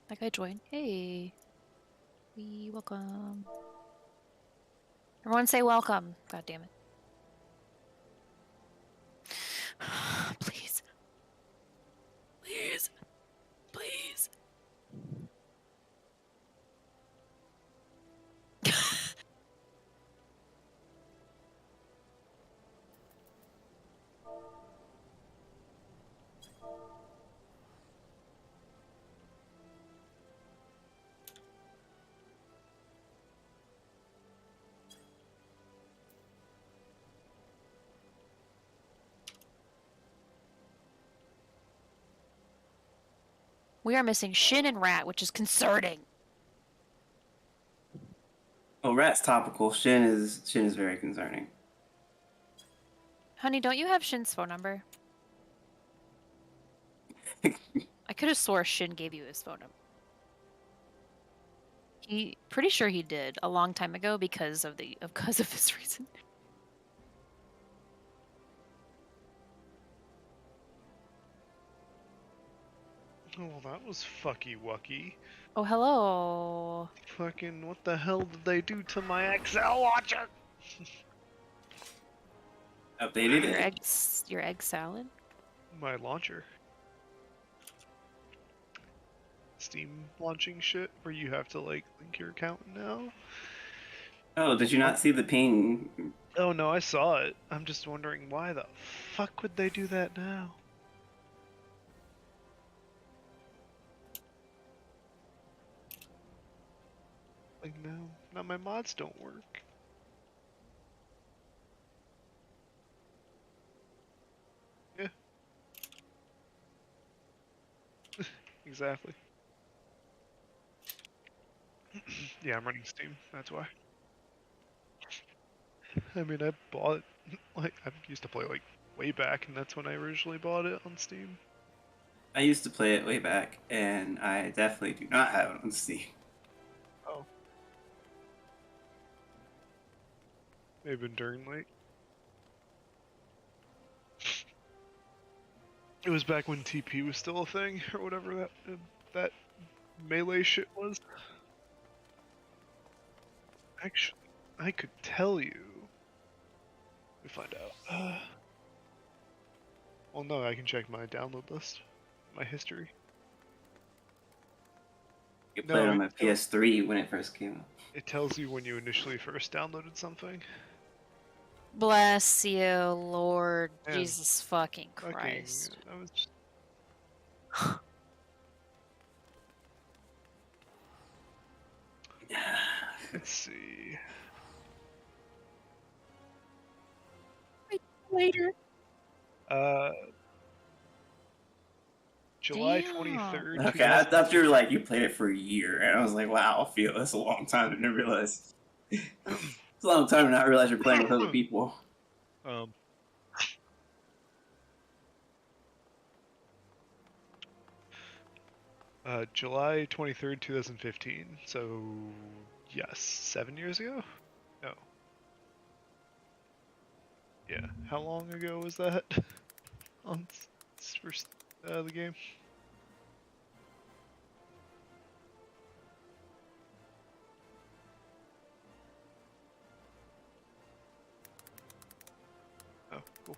That guy joined. Hey. We welcome. Everyone say welcome. God damn it. Please. Please. Please. We are missing Shin and Rat, which is concerning. Oh, Rat's topical. Shin is very concerning. Honey, don't you have Shin's phone number? I could have swore Shin gave you his phone number. Pretty sure he did a long time ago because of this reason. Oh, that was fucky wucky. Oh, hello. Fucking, what the hell did they do to my XL launcher? Updated it. Your egg salad? My launcher. Steam launching shit where you have to like link your account now. Oh, did you not see the ping? Oh no, I saw it. I'm just wondering why the fuck would they do that now? Like no, now my mods don't work. Yeah. Exactly. Yeah, I'm running Steam, that's why. I mean, I bought, like, I used to play, like, way back, and that's when I originally bought it on Steam. I used to play it way back, and I definitely do not have it on Steam. Oh. Maybe been during, like... It was back when TP was still a thing, or whatever that melee shit was. Actually, I could tell you. Let me find out. Well, no, I can check my download list, my history. I played it on my PS3 when it first came out. It tells you when you initially first downloaded something. Bless you, Lord. Man, Jesus fucking Christ. I was just... Let's see. Later. July Damn. 23rd. Okay, I thought you were like, you played it for a year, and I was like, wow, I feel that's a long time. I didn't realize. It's a long time to not realize you're playing with other people. July 23rd, 2015. So, yes, 7 years ago? No. Yeah. How long ago was that? On first, the game? Oh, cool.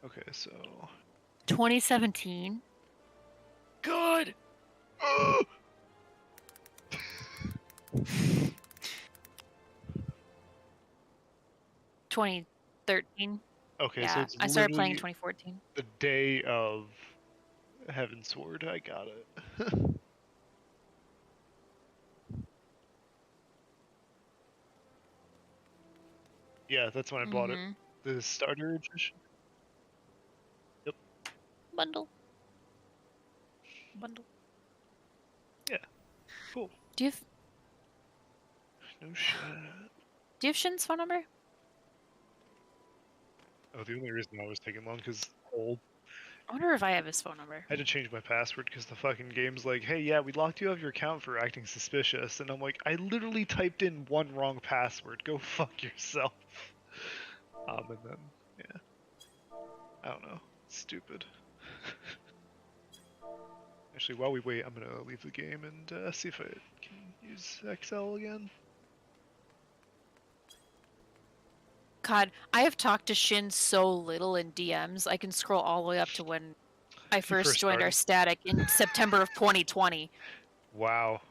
Okay, so... 2017. God! 2013. Okay, Yeah, so it's I started literally playing 2014. the day of Heaven's Sword. I got it. Yeah, that's when I bought it. The starter edition. Yep. Bundle. Yeah. Cool. Do you have No shit. Do you have Shin's phone number? Oh, the only reason I was taking long because old. I wonder if I have his phone number. I had to change my password because the fucking game's like, hey, yeah, we locked you out of your account for acting suspicious. And I'm like, I literally typed in one wrong password. Go fuck yourself. And then, yeah. I don't know. Stupid. Actually, while we wait, I'm gonna leave the game and see if I can use Excel again. God, I have talked to Shin so little in DMs. I can scroll all the way up to when I You first first joined our started. static in September of 2020. Wow.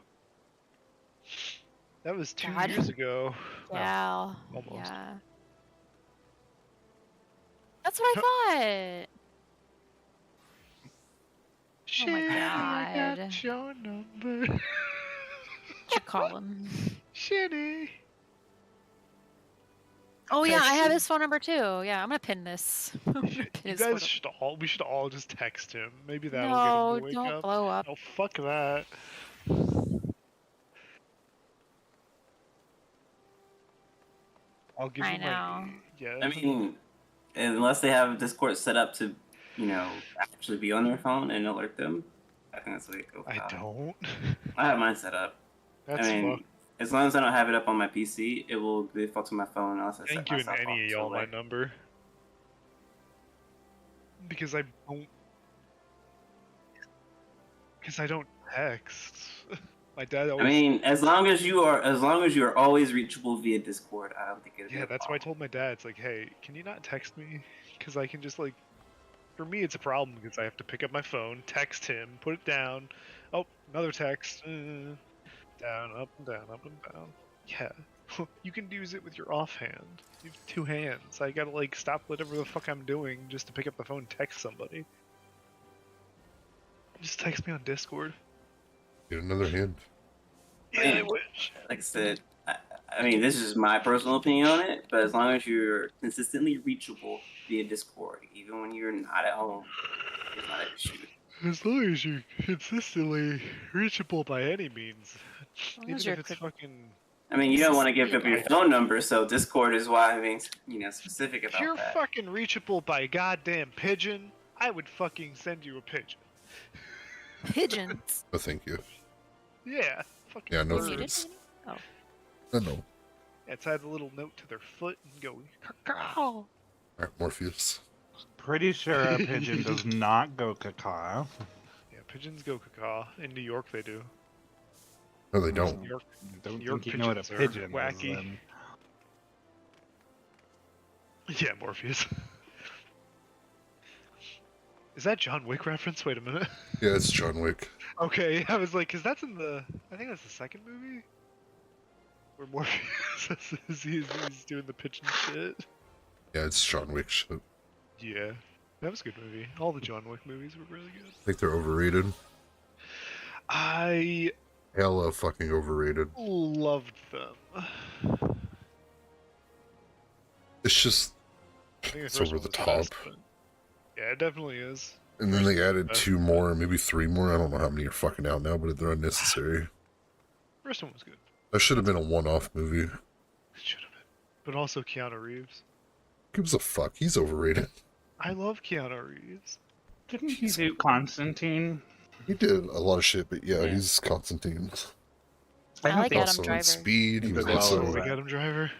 That was 2 God. years ago. No, Yeah. almost. Yeah. That's what I thought. Oh my Shinny, I God. got your number. Should call him. Shinny. Oh yeah, I Text have him. his phone number too. Yeah, I'm gonna pin this. I'm gonna pin You his phone guys should all. We should all just text him. Maybe number. that'll get him to No, wake don't up. blow up. Oh fuck that. I'll give I you my. know. Yeah. I mean, unless they have Discord set up to, actually be on their phone and alert them, I think that's the way it goes. I don't. I have mine set up. That's fuck. As long as I don't have it up on my PC, it will default to my phone unless I I set ain't giving myself off any of to y'all my alert. number. Because I don't. Because I don't text. My dad I always. mean, as long as you are always reachable via Discord, I don't think it'll be Yeah, a that's why I problem. told my dad. It's like, hey, can you not text me? Because I can just like. For me, it's a problem because I have to pick up my phone, text him, put it down. Oh, another text. Down, up and down, up and down. Yeah. You can use it with your offhand. You have 2 hands. I gotta like stop whatever the fuck I'm doing just to pick up the phone and text somebody. Just text me on Discord. Get another hand. Yeah, I wish. Like I said, I mean, this is my personal opinion on it, but as long as you're consistently reachable via Discord, even when you're not at home, it's not an issue. As long as you're consistently reachable by any means. long Even as if you're it's fucking. I mean, you don't want to give up your Consistently phone number, so Discord is why I'm being, specific If about you're that. fucking reachable by a goddamn pigeon, I would fucking send you a pigeon. pigeons. No, thank you. Yeah, fucking Yeah, no You muted thanks. me? Oh. No. Yeah, tie the little note to their foot and go, caw. Alright, Morpheus. Pretty sure a pigeon does not go caca. Yeah, pigeons go caca. In New York, they do. No, they don't. New York, Don't New York think you know what a pigeons are pigeon is, wacky. then. Yeah, Morpheus. Is that John Wick reference? Wait a minute. Yeah, it's John Wick. Okay, I was like, cause that's in the. I think that's the second movie. Where Morpheus he's doing the pigeon shit. Yeah, it's John Wick shit. Yeah, that was a good movie. All the John Wick movies were really good. I think they're overrated. I Hella fucking overrated. loved them. It's just, I think the it's first over one the was top. best, but- yeah, it definitely is. And then First they one was added best. 2 more, maybe 3 more. I don't know how many are fucking out now, but they're unnecessary. First one was good. That should have been a one-off movie. It should have been. But also Keanu Reeves. Gives a fuck. He's overrated. I love Keanu Reeves. Didn't he do Constantine? He did a lot of shit, but yeah, Yeah. he's Constantine. I don't like think Adam Also in Driver. Speed, he was As well also as Like that. Adam Driver.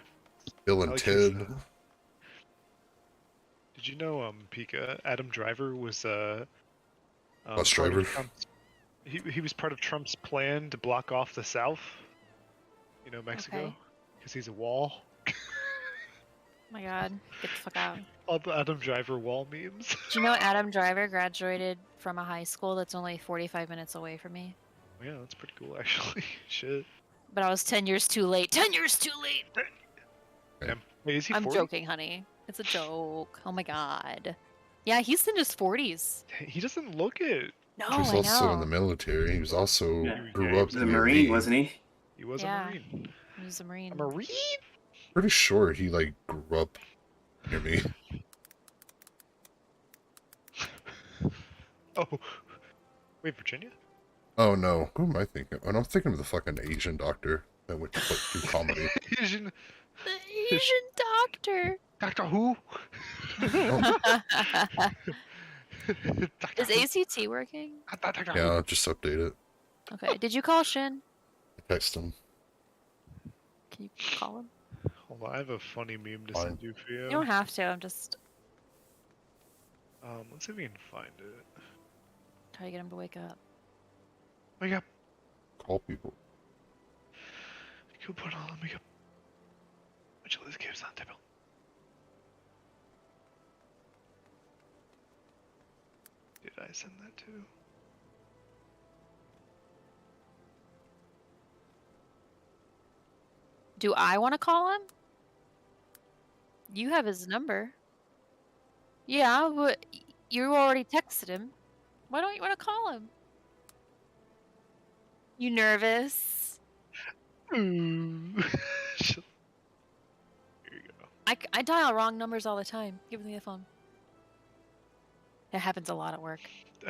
Bill I and like his, Ted. Did you know, Pika, Adam Driver was Bus part of driver? Trump's- he was part of Trump's plan to block off the South. You know, Mexico, Okay. because he's a wall. Oh my God, get the fuck out. All the Adam Driver wall memes. Do you know Adam Driver graduated from a high school that's only 45 minutes away from me? Yeah, that's pretty cool, actually. Shit. But I was 10 years too late. 10 years too late! Damn. Wait, is he I'm 40? joking, honey. It's a joke. Oh my God. Yeah, he's in his 40s. He doesn't look it. No, He was I also know. in the military. He was also Yeah. grew Yeah, up He was a near Marine, me. wasn't he? He was Yeah. a Marine. He was a Marine. A Marine? Pretty sure he like grew up near me. Oh. Wait, Virginia? Oh no, who am I thinking? Oh, no, I'm thinking of the fucking Asian doctor that went to do comedy. Asian. The Asian doctor. Doctor Who? Doctor Is ACT working? Doctor Who? Yeah, I'll just update it. Okay. Did you call Shin? I text him. Can you call him? Hold on, I have a funny meme to Fine. send you for you. You don't have to. I'm just. Let's see if we can find it. Try to get him to wake up. Wake up. Call people. Go put on makeup. Much of this caves on table. Did I send that too? Do I want to call him? You have his number. Yeah, but you already texted him. Why don't you want to call him? You nervous? Ooh. Here you go. I dial wrong numbers all the time. Give me the phone. It happens a lot at work.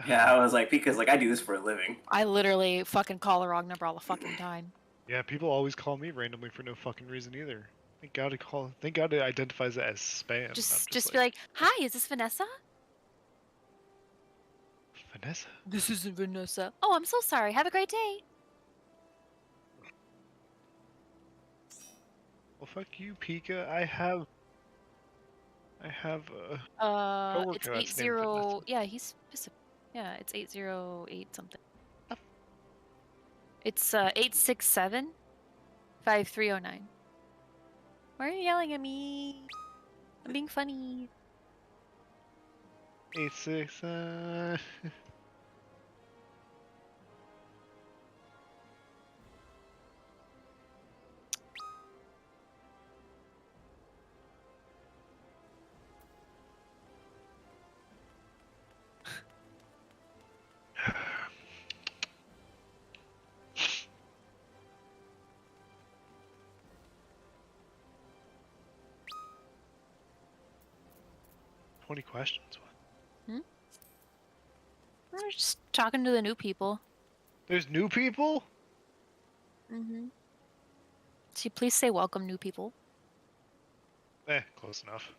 Yeah, I was like, because like I do this for a living. I literally fucking call the wrong number all the fucking time. Yeah, people always call me randomly for no fucking reason either. Thank God it identifies it as spam. Just be like, hi, is this Vanessa? Vanessa. This isn't Vanessa. Oh, I'm so sorry. Have a great day. Well, fuck you, Pika. I have It's coworker that's named 80. Vanessa. Yeah, he's yeah, it's 808 something. It's 867 5309. Why are you yelling at me? I'm being funny. 86. Twenty questions. What? We're just talking to the new people. There's new people. Mm-hmm. So please say welcome, new people. Close enough.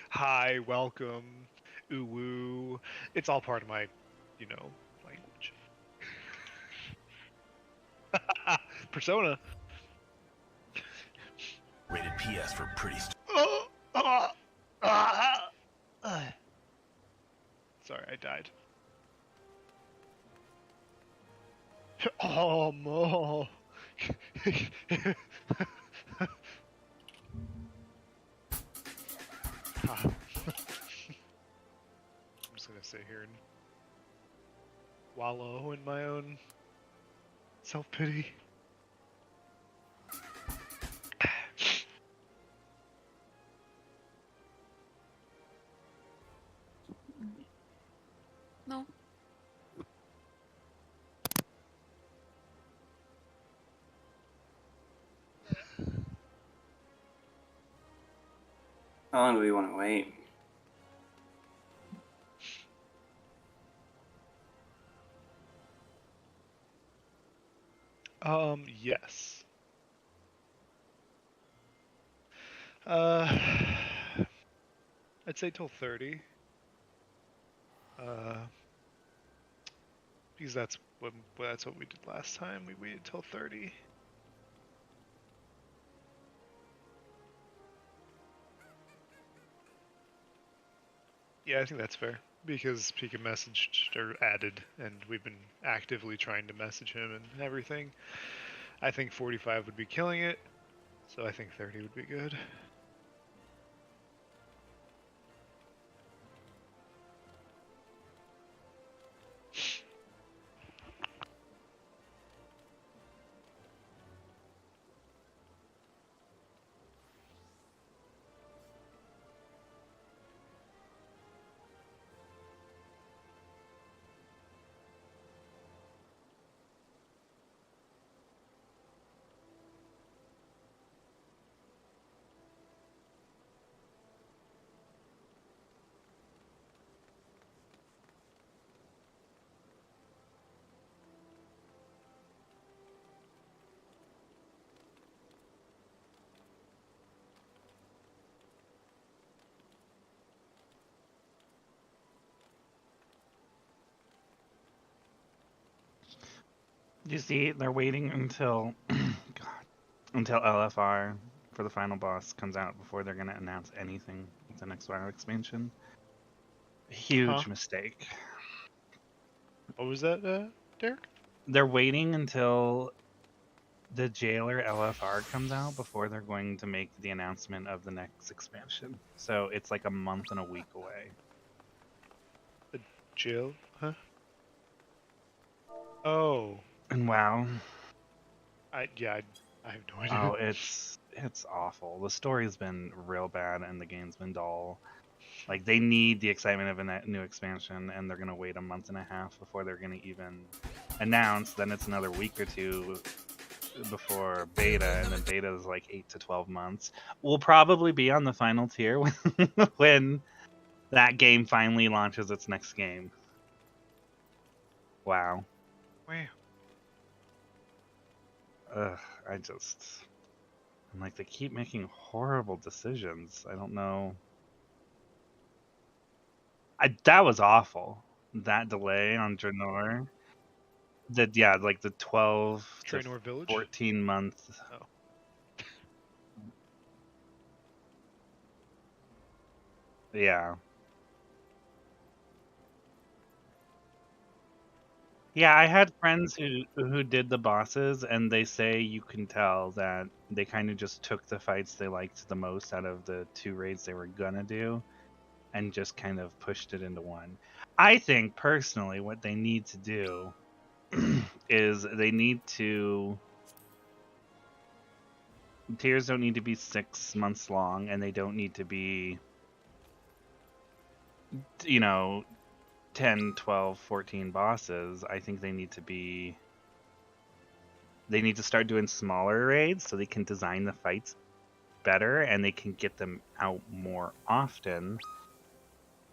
Hi, welcome, ooh woo. It's all part of my, language. Persona. Rated PS for pretty. Sorry, I died. Oh, Mo. I'm just gonna sit here and wallow in my own self-pity. No. How long do we want to wait? Yes. I'd say till 30. Because that's what we did last time. We waited till 30. Yeah, I think that's fair. Because Pika messaged or added, and we've been actively trying to message him and everything. I think 45 would be killing it, so I think 30 would be good. You see, they're waiting until God, until LFR for the final boss comes out before they're gonna announce anything with the next WoW expansion. Huge Huh? mistake. What was that, Derek? They're waiting until the Jailer LFR comes out before they're going to make the announcement of the next expansion. So it's like a month and a week away. Jill? Huh? Oh, And WoW, I have no idea. oh, it's awful. The story's been real bad and the game's been dull. Like they need the excitement of a new expansion, and they're gonna wait a month and a half before they're gonna even announce. Then it's another week or two before beta, and then beta is like 8 to 12 months. We'll probably be on the final tier when that game finally launches its next game. Wow. Wow. Ugh, I'm like, they keep making horrible decisions. I don't know. That was awful. That delay on Draenor. Yeah, like the 12 to Draenor Village? 14 month. Oh. Yeah. Yeah, I had friends who did the bosses, and they say you can tell that they kind of just took the fights they liked the most out of the 2 raids they were gonna do, and just kind of pushed it into one. I think personally, what they need to do is they need to. Tiers don't need to be 6 months long, and they don't need to be, 10, 12, 14 bosses. I think they need to start doing smaller raids so they can design the fights better and they can get them out more often.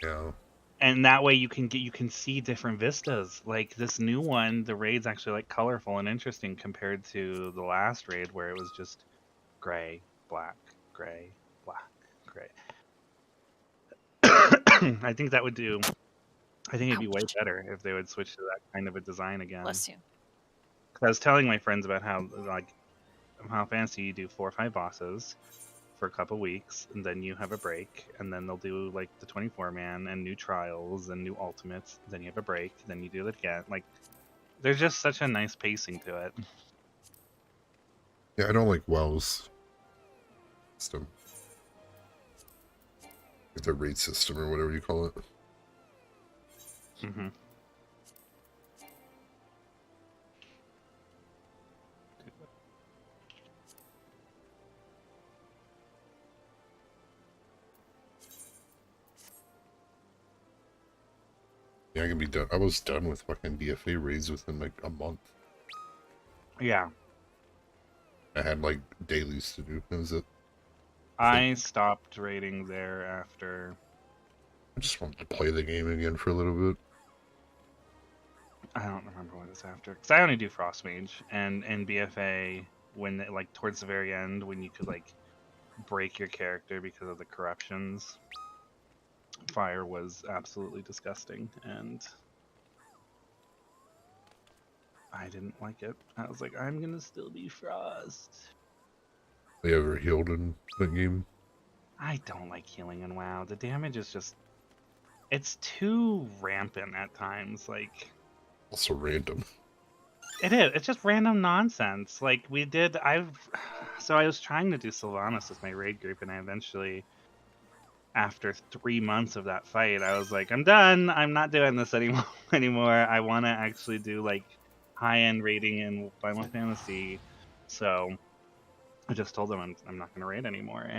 Yeah. And that way you can see different vistas. Like this new one, the raid's actually like colorful and interesting compared to the last raid where it was just gray, black, gray, black, gray. I think it'd be way better if they would switch to that kind of a design again. Bless you. I was telling my friends about how Final Fantasy you do 4 or 5 bosses for a couple weeks, and then you have a break, and then they'll do like the 24-man and new trials and new ultimates. Then you have a break, then you do it again. Like, there's just such a nice pacing to it. Yeah, I don't like WoW's system. The raid system or whatever you call it. Mm-hmm. Yeah, I can be done. I was done with fucking BFA raids within like a month. Yeah. I had like dailies to do. That was it. I stopped raiding there after. I just wanted to play the game again for a little bit. I don't remember what it's after, because I only do Frost Mage, and in BFA, when like towards the very end, when you could like break your character because of the corruptions, fire was absolutely disgusting, and I didn't like it. I was like, I'm gonna still be Frost. They ever healed in that game? I don't like healing in WoW. The damage is just, it's too rampant at times. Like, Also random. it is. It's just random nonsense. Like so I was trying to do Sylvanas with my raid group, and I eventually, after 3 months of that fight, I was like, I'm done. I'm not doing this anymore. I want to actually do like high-end raiding in Final Fantasy. So I just told them I'm not going to raid anymore.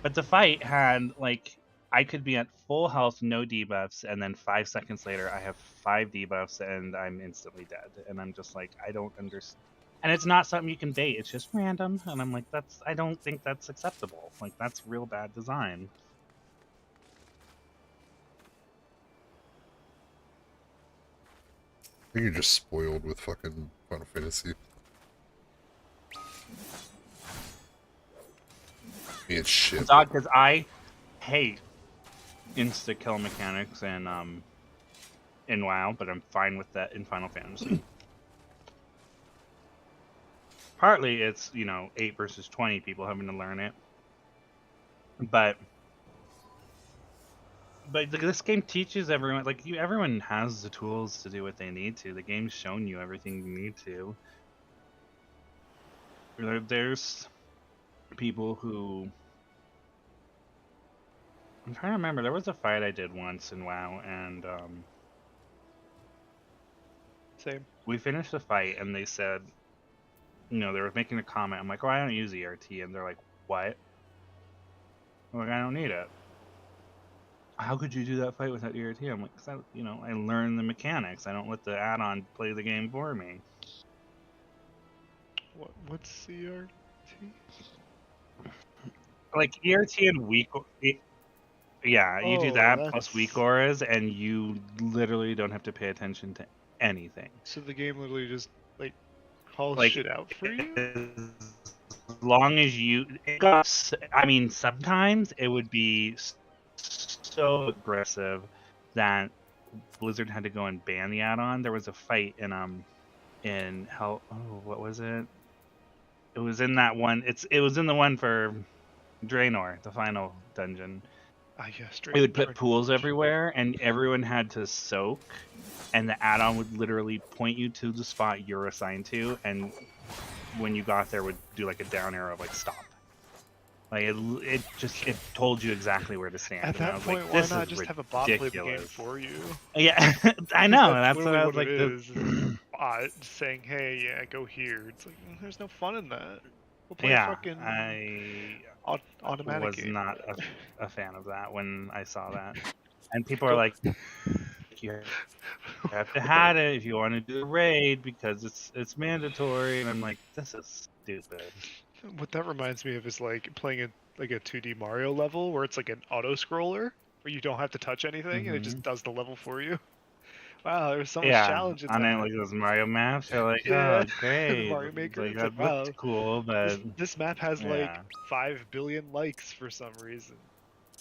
But the fight had like, I could be at full health, no debuffs, and then 5 seconds later I have 5 debuffs and I'm instantly dead. And I'm just like, I don't understand. And it's not something you can bait. It's just random. And I'm like, I don't think that's acceptable. Like, that's real bad design. I think you're just spoiled with fucking Final Fantasy. It's shit. It's odd because I hate insta kill mechanics in WoW, but I'm fine with that in Final Fantasy. partly it's 8 versus 20 people having to learn it, but this game teaches everyone, like, everyone has the tools to do what they need to. The game's shown you everything you need to. There's people who, I'm trying to remember, there was a fight I did once in WoW, and Same. we finished the fight, and they said, they were making a comment. I'm like, oh, I don't use ERT, and they're like, what? I'm like, I don't need it. How could you do that fight without ERT? I'm like, 'cause I learn the mechanics. I don't let the add-on play the game for me. What's CRT? Like ERT and weak, yeah, you do Oh, that plus that's weak auras, and you literally don't have to pay attention to anything. so the game literally just like calls Like, shit out for you. as long as I mean, sometimes it would be so aggressive that Blizzard had to go and ban the add-on. There was a fight in Hell. Oh, what was it? It was in that one. It was in the one for Draenor, the final dungeon. Yes, It would put pools everywhere, and everyone had to soak, and the add-on would literally point you to the spot you're assigned to, and when you got there, would do like a down arrow, like stop. Like it told you exactly where to stand. At and I that was point, like, why this not is just have a bot play the game ridiculous. for you? Yeah, I know. That's what literally I was what like. it is a bot saying, "Hey, yeah, go here." It's like there's no fun in that. We'll play Yeah, fucking I automatic was game. not a fan of that when I saw that. And people are Go- like, you have to have it if you want to do the raid because it's mandatory. And I'm like, this is stupid. What that reminds me of is like playing a 2D Mario level where it's like an auto scroller where you don't have to touch anything and it just does the level for you. Wow, there's so much Yeah, challenge in on it, that. like those Mario maps, you're like, Yeah, oh, the great. Mario Maker. Like, It's like, that wow, looked cool, but this map has like yeah. 5 billion likes for some reason.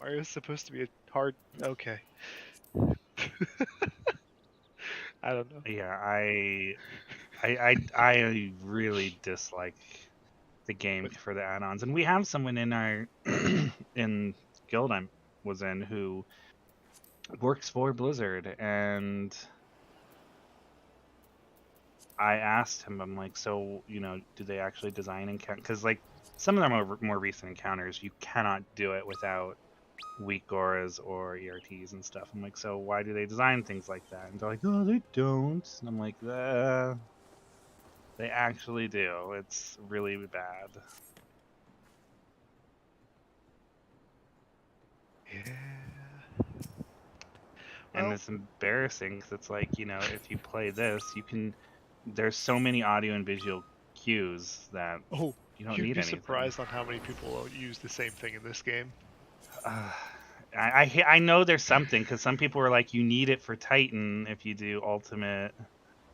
Mario's supposed to be a hard. Okay. I don't know. Yeah, I really dislike the game for the add-ons, and we have someone in our in guild I was in who works for Blizzard, and I asked him, I'm like, so do they actually design encounters? Because like some of them more recent encounters, you cannot do it without weak auras or ERTs and stuff. I'm like, so why do they design things like that? And they're like, oh, they don't. And I'm like, they actually do. It's really bad. Yeah. And Well, it's embarrassing because it's like, if you play this, there's so many audio and visual cues that oh, you don't you'd need be anything. surprised on how many people use the same thing in this game. I know there's something because some people are like, you need it for Titan if you do ultimate.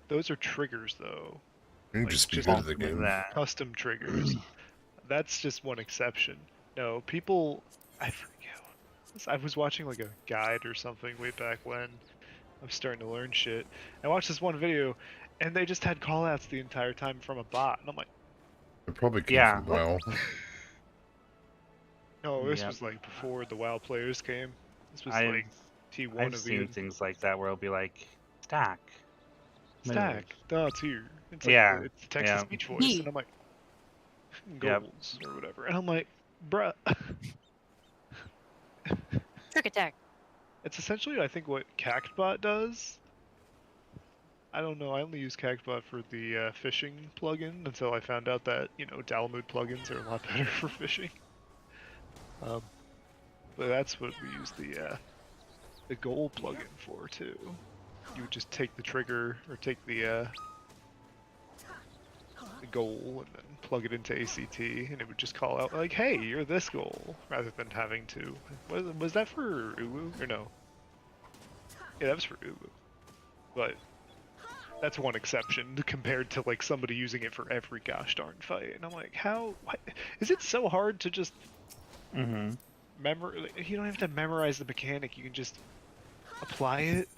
Those are triggers, though. You Like, just be just good at the Ultimate game. that. Custom triggers. That's just one exception. No, people. I forget. I was watching like a guide or something way back when I was starting to learn shit. I watched this one video, and they just had callouts the entire time from a bot, and I'm like, It probably came Yeah. from WoW. no, this Yep. was like before the WoW players came. This was I've like T1 I've of seen the things like that where it'll be like stack. move. stack. Oh, it's here. It's like Yeah, it's the text to yeah. speech voice, and I'm like, Yep. goals or whatever, and I'm like, bruh. Trick attack. It's essentially, I think, what CactBot does. I don't know. I only use CactBot for the fishing plugin until I found out that Dalamud plugins are a lot better for fishing. But that's what we use the goal plugin for too. You would just take the trigger or take the goal and then plug it into ACT, and it would just call out like, "Hey, you're this goal," rather than having to. Was that for Uwu or no? Yeah, that was for Uwu. But that's one exception compared to like somebody using it for every gosh darn fight, and I'm like, how? What? Is it so hard to just Mm-hmm. You don't have to memorize the mechanic. You can just apply it.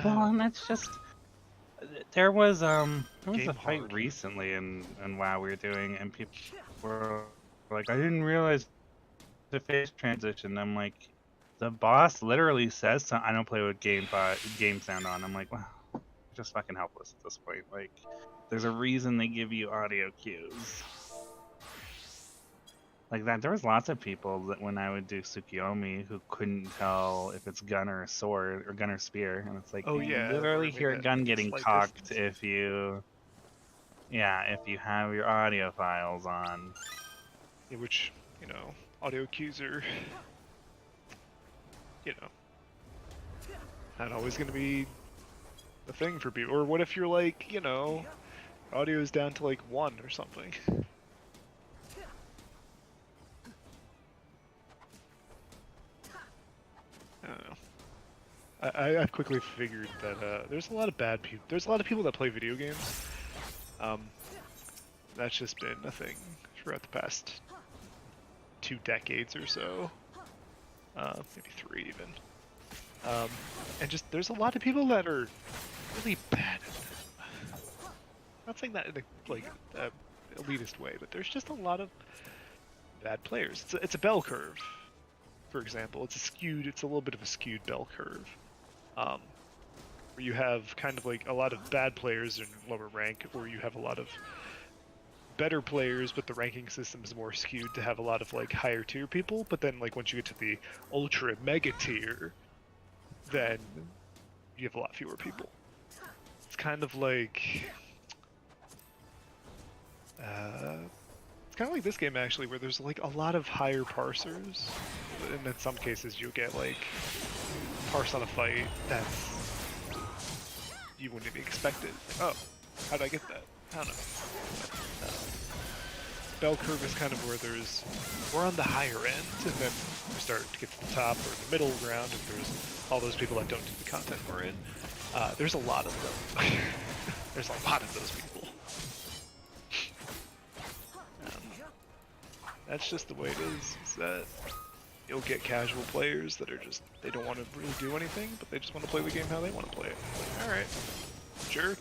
Well, and that's just There was Game a fight hard. recently in WoW we were doing, and people were like, "I didn't realize the face transition." I'm like, the boss literally says, "I don't play with game sound on." I'm like, wow, just fucking helpless at this point. Like, there's a reason they give you audio cues. Like that, there was lots of people that when I would do Tsukiyomi who couldn't tell if it's gun or sword or gun or spear, and it's like Oh you yeah, literally or maybe hear a that gun getting slight cocked distance. if you, yeah, if you have your audio files on. Yeah, which, you know, audio cues are, you know, not always going to be a thing for people. Or what if you're like, you know, audio is down to like 1 or something? I don't know. I've quickly figured that there's a lot of bad people. There's a lot of people that play video games. That's just been a thing throughout the past 2 decades or so. Maybe 3 even. And just there's a lot of people that are really bad at it. Not saying that in a like elitist way, but there's just a lot of bad players. It's a bell curve, for example. It's a little bit of a skewed bell curve, where you have kind of like a lot of bad players in lower rank, or you have a lot of better players, but the ranking system is more skewed to have a lot of like higher tier people. But then like once you get to the ultra mega tier, then you have a lot fewer people. It's kind of like it's kind of like this game actually, where there's like a lot of higher parsers, and in some cases you'll get like parse on a fight that's you wouldn't even expect it. Oh, how did I get that? I don't know. Bell curve is kind of where we're on the higher end, and then we start to get to the top or the middle ground, and there's all those people that don't do the content we're in. There's a lot of them. There's a lot of those people. That's just the way it is that you'll get casual players that are just, they don't want to really do anything, but they just want to play the game how they want to play it. Like, alright, sure.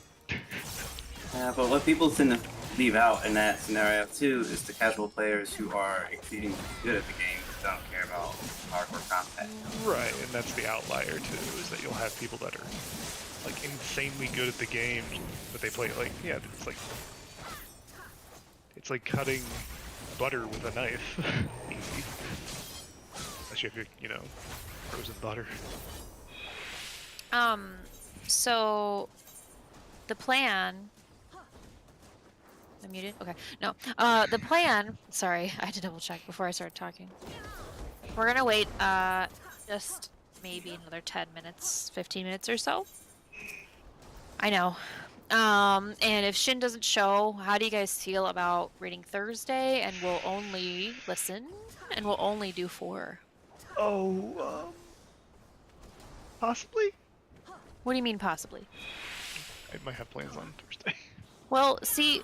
But what people tend to leave out in that scenario too is the casual players who are exceedingly good at the game but don't care about hardcore content. Right, and that's the outlier too, is that you'll have people that are like insanely good at the game, but they play like, yeah, it's like cutting butter with a knife. Easy. Especially if you're, you know, frozen butter. So the plan. I'm muted? Okay. No. The plan. Sorry, I had to double check before I started talking. We're gonna wait, just maybe another 10 minutes, 15 minutes or so. I know. And if Shin doesn't show, how do you guys feel about reading Thursday? And we'll only listen, and we'll only do 4. Oh, possibly? What do you mean, possibly? I might have plans on Thursday. Well, see,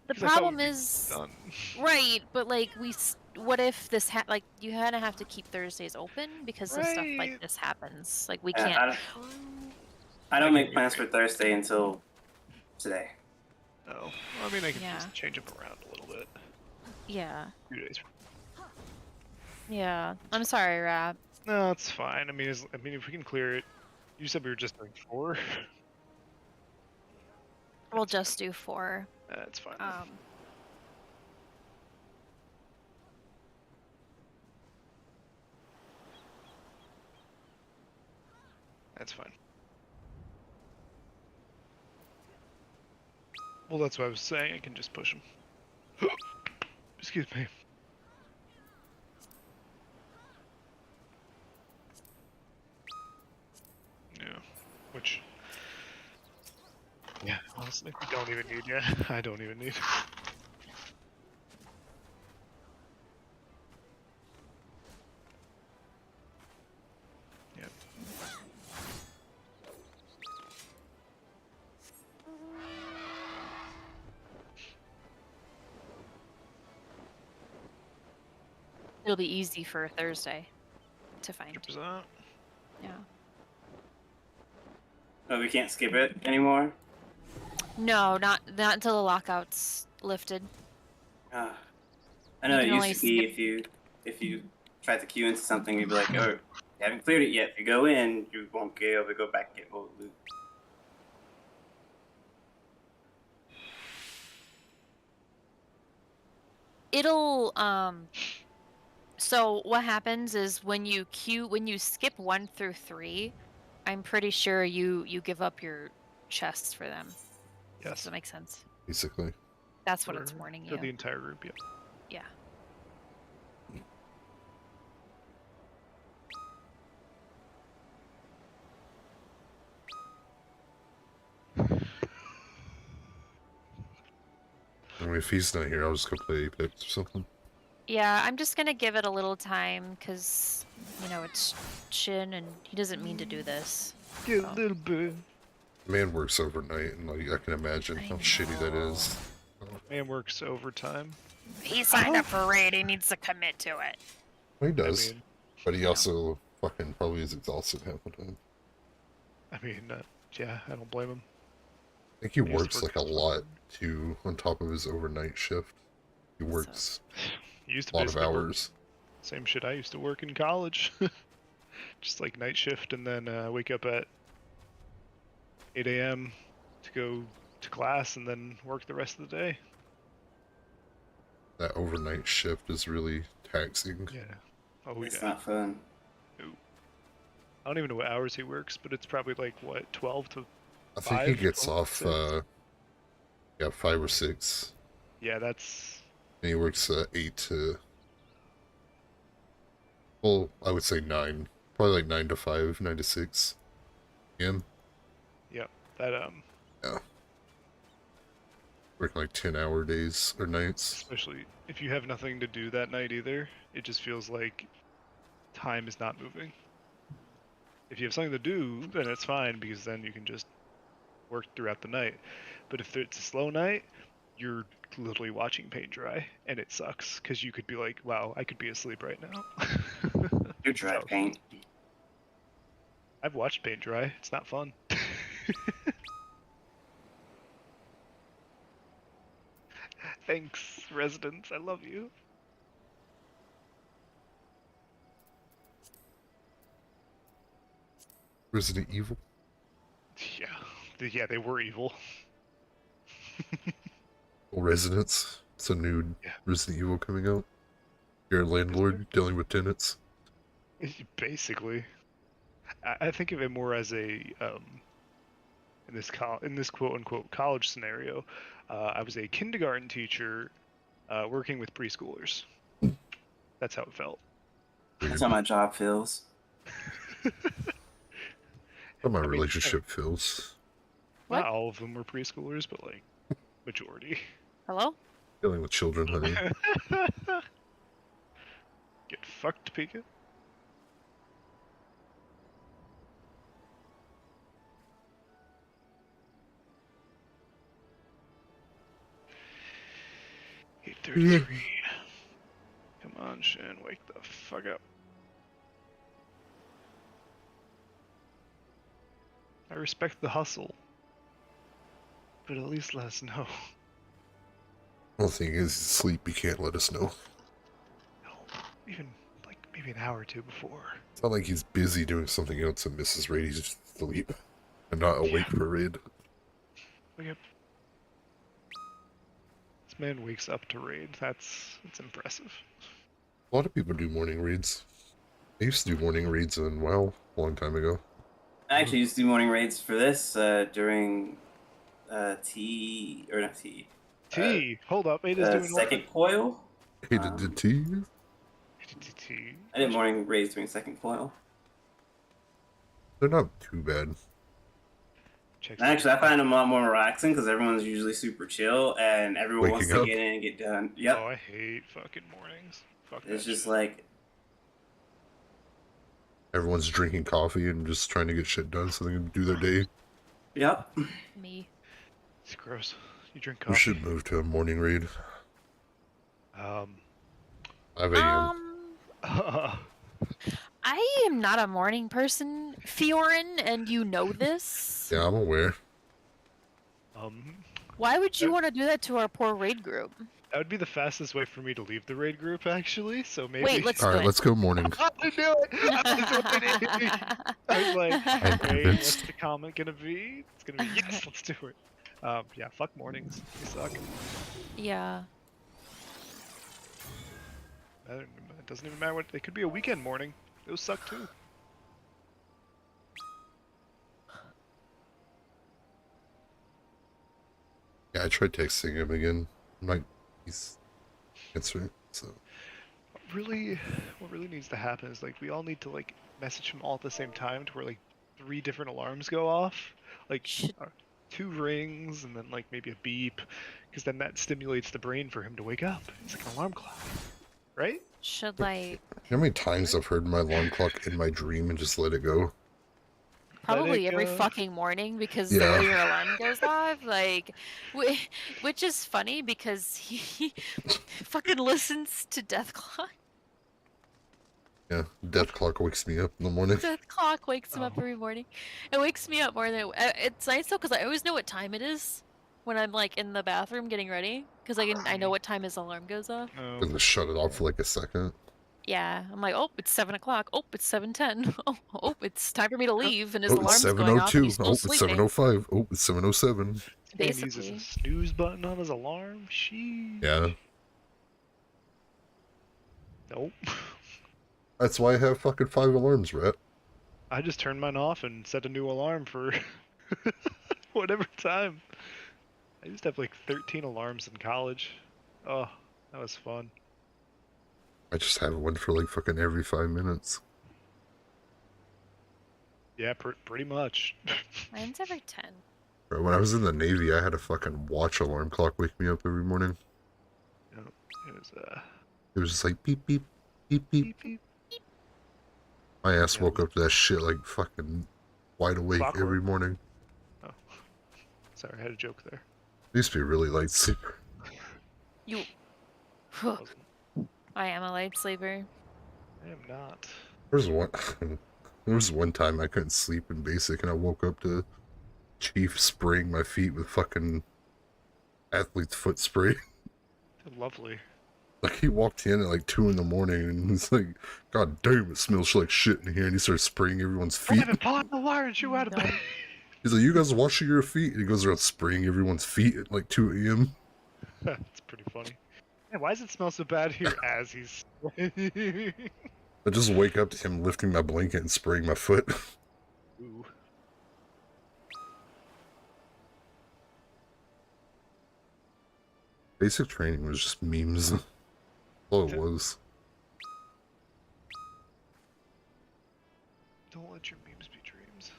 the 'Cause I thought problem we'd be is, done. right? But like, what if this like you kind of have to keep Thursdays open because of stuff like Right. this happens. Like we Yeah, can't. I don't make plans for Thursday until today. Oh, well, I mean, I can Yeah. just change them around a little bit. Yeah. 2 days. Yeah. I'm sorry, Rap. No, it's fine. I mean, if we can clear it. You said we were just doing 4. We'll just do 4. That's fine. That's fine. Well, that's what I was saying. I can just push them. Excuse me. Yeah. Which. Yeah, honestly, we don't even need. Yeah, I don't even need. Yeah. It'll be easy for Thursday to find. 100%. Yeah. Oh, we can't skip it anymore? No, not until the lockout's lifted. I You know it can used only to be skip. if you tried to queue into something, you'd be like, oh, you haven't cleared it yet. If you go in, you won't be able to go back and get old loot. It'll So what happens is when you skip 1 through 3, I'm pretty sure you give up your chests for them. Does Yes. that make sense? Basically. That's what it's warning For you. the entire group, yeah. Yeah. I mean, if he's not here, I'll just go play Apex or something. Yeah, I'm just gonna give it a little time because, you know, it's Shin and he doesn't mean to do this. Get So. a little bit. Man works overnight, and like I can imagine how shitty that is. Man works overtime. He signed up for raid. He needs to commit to it. Well, he does, I mean, but he also fucking probably is exhausted half the time. yeah, I don't blame him. I think he He has to works work like a lot too on top of his overnight shift. He works He used a to lot of basically work hours. same shit I used to work in college. Just like night shift and then wake up at 8 a.m. to go to class and then work the rest of the day. That overnight shift is really taxing. Yeah. Oh, It's yeah. not fun. I don't even know what hours he works, but it's probably like, what, 12 to I think he 5, gets 12 to off, 6? yeah, 5 or 6. Yeah, that's... And he works 8 to, well, I would say 9. Probably like 9 to 5, 9 to 6 p.m. Yep. That, Yeah. Working like 10-hour days or nights. especially if you have nothing to do that night either, it just feels like time is not moving. If you have something to do, then it's fine because then you can just work throughout the night. But if it's a slow night, you're literally watching paint dry, and it sucks because you could be like, "Wow, I could be asleep right now." You dry So, paint. I've watched paint dry. It's not fun. Thanks, residents. I love you. Resident Evil. Yeah, they were evil. Well, Residents. It's a new Yeah. Resident Evil coming out. You're a landlord dealing with tenants. Basically, I think of it more as a in this quote unquote college scenario. I was a kindergarten teacher working with preschoolers. That's how it felt. That's how my job feels. How my I mean, relationship feels. What? Not all of them were preschoolers, but like majority. Hello? Dealing with children, honey. Get fucked, Pika. Yeah. 8:33. Come on, Shin, wake the fuck up. I respect the hustle, but at least let us know. The thing is, sleep, you can't let us know. No, even like maybe an hour or two before. It's not like he's busy doing something else and misses raid, he's just asleep. And not awake for raid. Wake up. This man wakes up to raid. That's impressive. A lot of people do morning raids. I used to do morning raids in WoW a long time ago. I actually used to do morning raids for this during T or not T. T, hold up, Ada's doing Second coil. Hey, did T? T. I did morning raids during second coil. They're not too bad. Checks And actually, I find them a lot more relaxing because everyone's usually super chill and everyone wants Waking to up. get in and get done. Yep. Oh, I hate fucking mornings. Fuck It's that just shit. like, Everyone's drinking coffee and just trying to get shit done so they can do their day. yep. Me. It's gross. You drink We coffee. should move to a morning raid. 5 a.m. I am not a morning person, Fiorin, and you know this. Yeah, I'm aware. Why would you that- want to do that to our poor raid group? That would be the fastest way for me to leave the raid group, actually. So maybe. Wait, let's All do right, it. let's go morning. I knew it. I was waiting. I was like, I'm wait, what's convinced. the comment gonna be? It's gonna be yes. Let's do it. Yeah. Fuck mornings. They suck. Yeah. It doesn't even matter what. It could be a weekend morning. Those suck too. Yeah, I tried texting him again. He's answering. So What really needs to happen is like we all need to like message him all at the same time to where like 3 different alarms go off, like Should- 2 rings and then like maybe a beep, because then that stimulates the brain for him to wake up. It's like an alarm clock, right? Should like you know how many times I've heard my alarm clock in my dream and just let it go? probably it every go. fucking morning because the Yeah. way your alarm goes off, like, which is funny because he fucking listens to Death Clock. Yeah, death clock wakes me up in the morning. Death Clock wakes him up Oh. every morning. It wakes me up more than it's nice though because I always know what time it is when I'm like in the bathroom getting ready because I know what time his alarm goes off. Oh, And just shut it off for like a second. Yeah, I'm like, oh, it's 7 o'clock. Oh, it's 7:10. Oh, it's time for me to leave, and his Oh, it's alarm's going off. And 7:02. he's still Oh, it's sleeping. 7:05. Oh, it's 7:07. and he uses Basically. a snooze button on his alarm. Sheesh. Yeah, Nope. that's why I have fucking 5 alarms, Rat. I just turned mine off and set a new alarm for whatever time. I used to have like 13 alarms in college. Oh, that was fun. I just have one for like fucking every 5 minutes. Yeah, pretty much. Mine's every 10. Bro, when I was in the Navy, I had a fucking watch alarm clock wake me up every morning. It was It was just like beep, beep, beep, beep. beep, beep. My ass Yeah. woke up to that shit like fucking wide awake Clockwork. every morning. Oh, sorry, I had a joke there. I used to be a really light sleeper. You. Wasn't. I am a light sleeper. I am not. There was one, there was one time I couldn't sleep in basic, and I woke up to Chief spraying my feet with fucking athlete's foot spray. Lovely. Like, he walked in at like 2 in the morning, and he's like, "God damn, it smells like shit in here," and he starts spraying everyone's Don't feet. even pull out the wire and shoot out of No. bed. He's like, "You guys washing your feet?" And he goes around spraying everyone's feet at like 2 a.m. That's pretty funny. Yeah, why does it smell so bad here as he's I just wake up to him lifting my blanket and spraying my foot. Ooh. Basic training was just memes. All it was. Don't let your memes be dreams.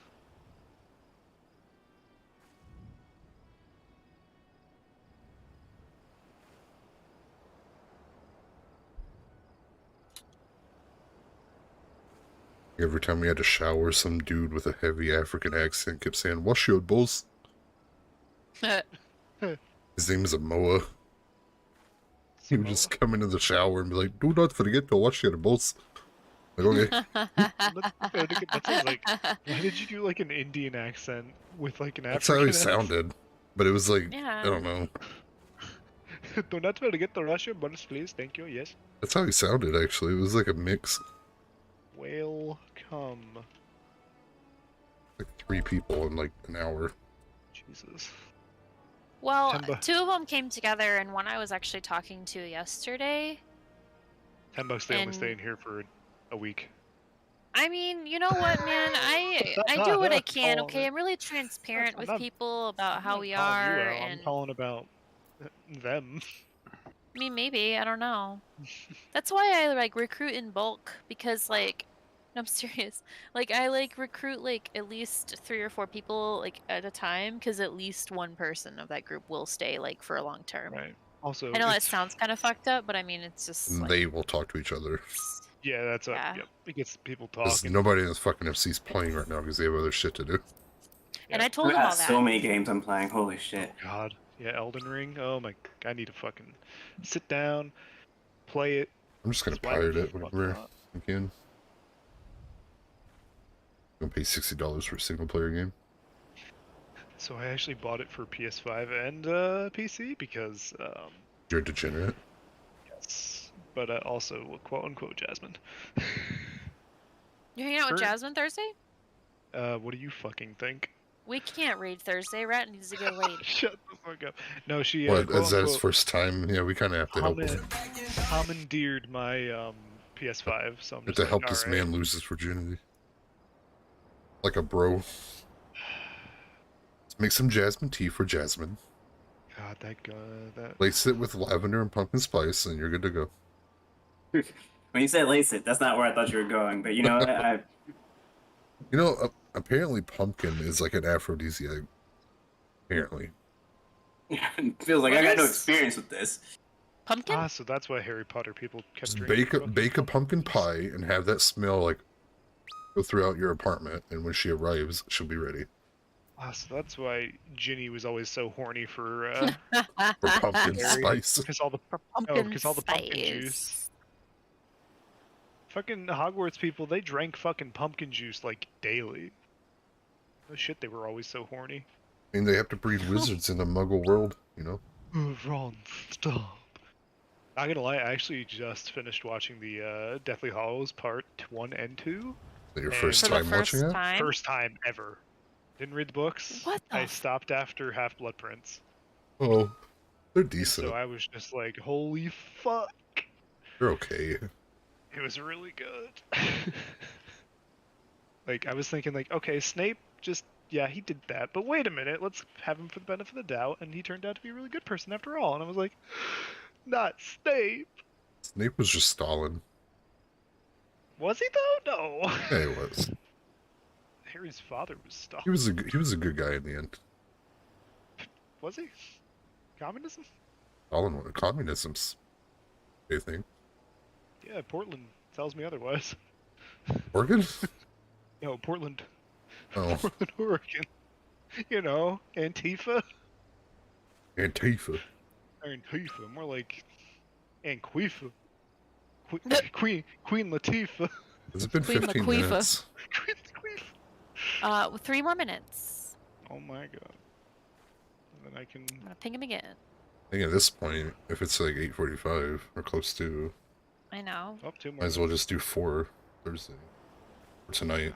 Every time we had to shower, some dude with a heavy African accent kept saying, "Wash your balls." His name is Amoa. He would just come into the shower and be like, "Do not forget to wash your balls." Like, okay. That sounds like. Why did you do like an Indian accent with like an That's African how he accent? sounded. But it was like, Yeah. I don't know. Do not forget to rush your buttons, please. Thank you. Yes. That's how he sounded, actually. It was like a mix. Welcome. Like 3 people in like an hour. Jesus. Well, Temba. 2 of them came together, and one I was actually talking to yesterday. $10 they only And- stay in here for a week. I mean, you know what, man? I do what I can. Okay, I'm really transparent I'm with not- people about I'm how not we calling you are, out, and I'm calling about them. I mean, maybe I don't know. That's why I like recruit in bulk because, like, no, I'm serious. Like, I like recruit like at least 3 or 4 people like at a time because at least one person of that group will stay like for a long term. Right. Also, I know that it's- sounds kind of fucked up, but I mean, it's just And like, they will talk to each other. Yeah, that's Yeah. Yep. It gets people Because talking. nobody in this fucking FC is playing right now because they have other shit to do. and Yeah. I told I him all got that. so many games I'm playing. Holy Oh shit. God. Yeah, Elden Ring. Oh my. I need to fucking sit down, play it. I'm just gonna That's why pirate the it fuck whenever not? I can. I'm gonna pay $60 for a single player game. So I actually bought it for PS5 and PC because, You're a degenerate. yes, but also quote unquote Jasmine. You're hanging out with Current- Jasmine Thursday? What do you fucking think? We can't raid Thursday. Rat needs to get laid. Shut the fuck up. No, she What, quote as his unquote first time? Yeah, we kind of have to help him. commandeered my PS5. So I'm Have just to like, help this "Alright." man lose his virginity. Like a bro. Let's make some jasmine tea for Jasmine. God, that. Lace it with lavender and pumpkin spice, and you're good to go. When you said lace it, that's not where I thought you were going. But you know, You know, apparently pumpkin is like an aphrodisiac. Apparently. feels like What I got no is- experience with this. Pumpkin? Ah, so that's why Harry Potter people kept Just drinking. bake a pumpkin pie and have that smell like go throughout your apartment, and when she arrives, she'll be ready. Ah, so that's why Ginny was always so horny for For pumpkin Harry, spice. because all the Pumpkin because all the pumpkin spice. juice. Fucking Hogwarts people, they drank fucking pumpkin juice like daily. No shit, they were always so horny. I mean, they have to breed wizards in a muggle world, you know? Ron, stop. Not gonna lie, I actually just finished watching the Deathly Hallows Part 1 and 2. Your And- first For the time first watching it? time? First time ever. Didn't read the books. What the I f- stopped after Half-Blood Prince. Oh, they're And decent. so I was just like, holy fuck. They're okay. It was really good. Like, I was thinking, like, okay, Snape just, yeah, he did that, but wait a minute, let's have him for the benefit of the doubt, and he turned out to be a really good person after all. And I was like, not Snape. Snape was just Stalin. Was he, though? No. Yeah, he was. Harry's father was stuck. He was a good guy in the end. Was he? Communism? Stalin, communism's a thing. Yeah, Portland tells me otherwise. Oregon? No, Portland. Oh, Portland, Oregon. You know, Antifa? Antifa. Antifa, more like Anquifa. Queen Latifah. Has it been Queen 15 Laquifa. minutes? Queen Laquifa. 3 more minutes. Oh my god. And then I can. I'm gonna ping him again. I think at this point, if it's like 8:45 or close to, I know. Oh, 2 more. might as well just do 4 Thursday or tonight.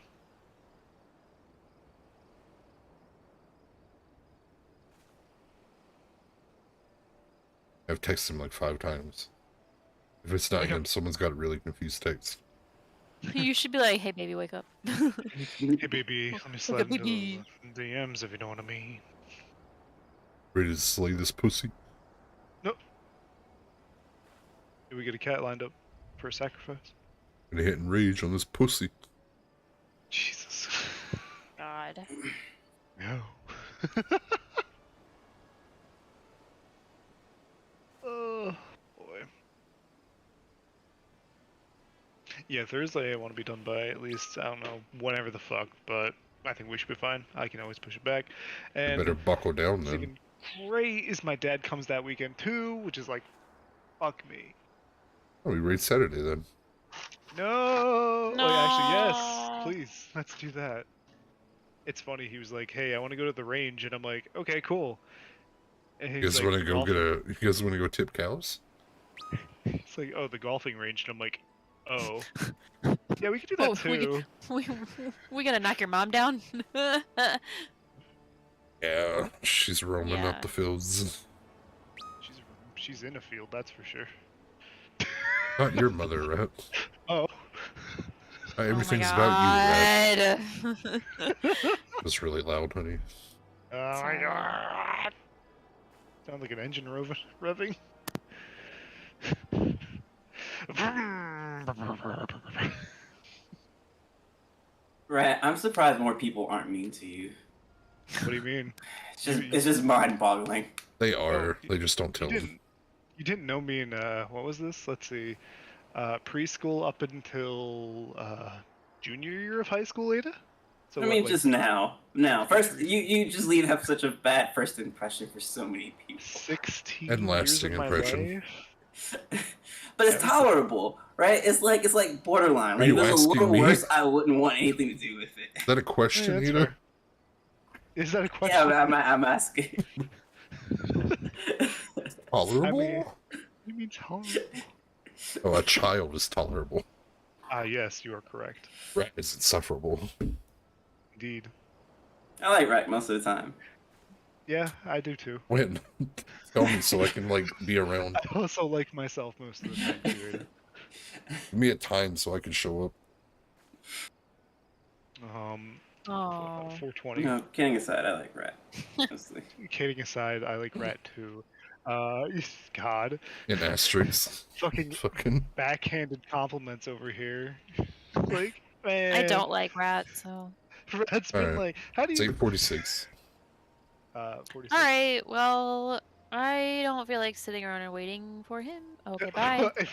I've texted him like 5 times. If it's not him, someone's got a really confused text. You should be like, hey baby, wake up. Hey baby, let me slide into baby. the DMs if you know what I mean. Ready to slay this pussy? Did we get a cat lined up for a sacrifice? Gonna hit and rage on this pussy. Jesus. God. No. Oh boy. Yeah, Thursday I want to be done by at least, I don't know, whenever the fuck, but I think we should be fine. I can always push it back. You And better buckle down then. thinking great is my dad comes that weekend too, which is like, fuck me. Oh, we raid Saturday then. No! Like, actually, No. yes! Please, let's do that. It's funny, he was like, hey, I want to go to the range, and I'm like, okay, cool. And You he's guys like, want to go "Golfing?" You guys want to go tip cows? It's like, oh, the golfing range, and I'm like, oh. Yeah, we could do that Oh, too. we gonna knock your mom down? Yeah, she's roaming Yeah. up the fields. She's in a field, that's for sure. Not your mother, Rat. Oh. Everything's about you, Rat. you, It's really loud, honey. Oh my Sorry. god. Sounds like an engine revving. Right, I'm surprised more people aren't mean to you. What do you mean? It's just mind-boggling. They are. Oh, They just don't tell them. You didn't know me in what was this? Let's see. Preschool up until junior year of high school, Ada? So I what, mean, like just now. Now, first, you just leave have such a bad first impression for so many people. 16 And years lasting of my impression. life? But it's tolerable, right? It's like borderline. Are Like you if it was a asking little me? worse, I wouldn't want anything to do with it. Is that a question, Yeah, that's Ada? fair. Is that a Yeah, question? I'm asking. Tolerable? You mean tolerable? Oh, a child is tolerable. Ah, yes, you are correct. Rat is insufferable. Indeed. I like Rack most of the time. Yeah, I do too. When? Tell me so I can, like, be around. I also like myself most of the time too, Ada. Give me a time so I can show up. Oh. 420. No, kidding aside, I like Rat. Mostly. Kidding aside, I like Rat too. God. In asterisks. Fucking Fucking. backhanded compliments over here. Like, I man. don't like rats, so. Rat's been Alright. like, how do It's you... 8:46. 46. Alright, well, I don't feel like sitting around and waiting for him. Okay, bye. If